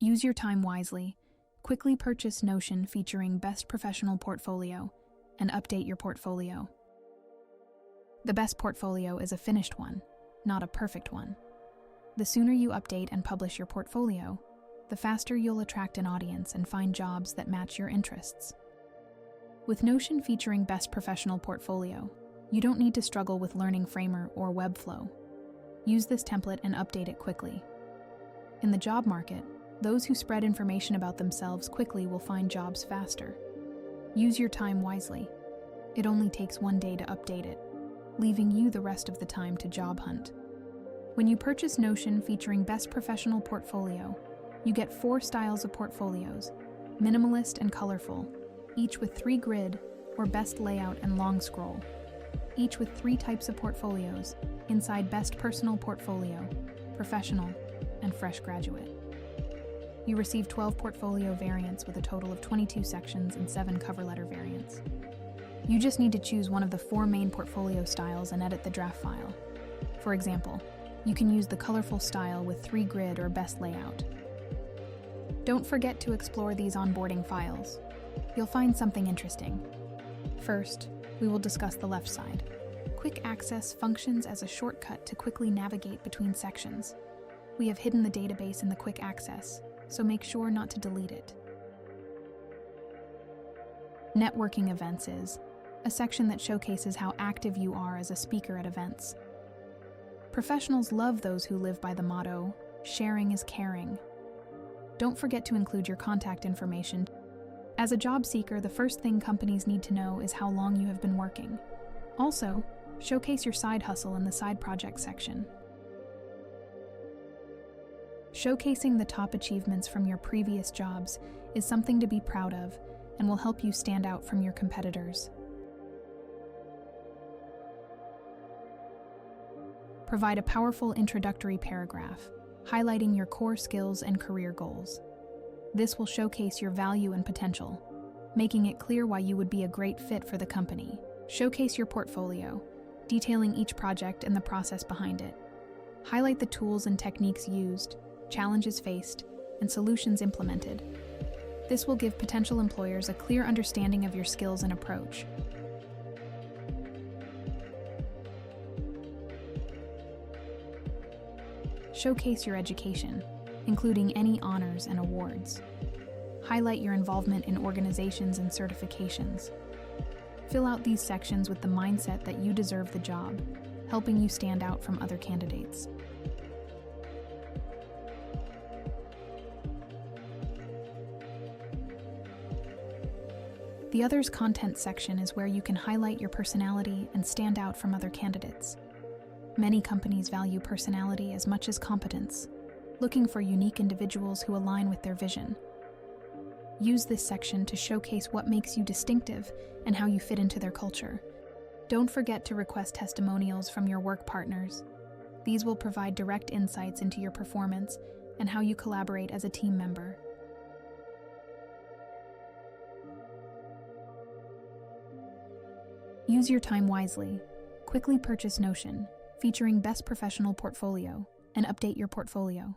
Use your time wisely. Quickly purchase Notion featuring Best Professional Portfolio and update your portfolio. The best portfolio is a finished one, not a perfect one. The sooner you update and publish your portfolio, the faster you'll attract an audience and find jobs that match your interests. With Notion featuring Best Professional Portfolio, you don't need to struggle with learning Framer or Webflow. Use this template and update it quickly. In the job market, those who spread information about themselves quickly will find jobs faster. Use your time wisely. It only takes one day to update it, leaving you the rest of the time to job hunt. When you purchase Notion featuring Best Professional Portfolio, you get 4 styles of portfolios: Minimalist and Colorful, each with 3 grid or Best Layout and Long Scroll, each with 3 types of portfolios inside Best Personal Portfolio, Professional, and Fresh Graduate. You receive 12 portfolio variants with a total of 22 sections and 7 cover letter variants. You just need to choose one of the 4 main portfolio styles and edit the draft file. For example, you can use the colorful style with 3 grid or Best Layout. Don't forget to explore these onboarding files. You'll find something interesting. First, we will discuss the left side. Quick Access functions as a shortcut to quickly navigate between sections. We have hidden the database in the Quick Access, so make sure not to delete it. Networking Events is a section that showcases how active you are as a speaker at events. Professionals love those who live by the motto, "Sharing is caring." Don't forget to include your contact information. As a job seeker, the first thing companies need to know is how long you have been working. Also, showcase your side hustle in the side project section. Showcasing the top achievements from your previous jobs is something to be proud of and will help you stand out from your competitors. Provide a powerful introductory paragraph, highlighting your core skills and career goals. This will showcase your value and potential, making it clear why you would be a great fit for the company. Showcase your portfolio, detailing each project and the process behind it. Highlight the tools and techniques used, challenges faced, and solutions implemented. This will give potential employers a clear understanding of your skills and approach. Showcase your education, including any honors and awards. Highlight your involvement in organizations and certifications. Fill out these sections with the mindset that you deserve the job, helping you stand out from other candidates. The Others content section is where you can highlight your personality and stand out from other candidates. Many companies value personality as much as competence, looking for unique individuals who align with their vision. Use this section to showcase what makes you distinctive and how you fit into their culture. Don't forget to request testimonials from your work partners. These will provide direct insights into your performance and how you collaborate as a team member. Use your time wisely. Quickly purchase Notion, featuring Best Professional Portfolio, and update your portfolio.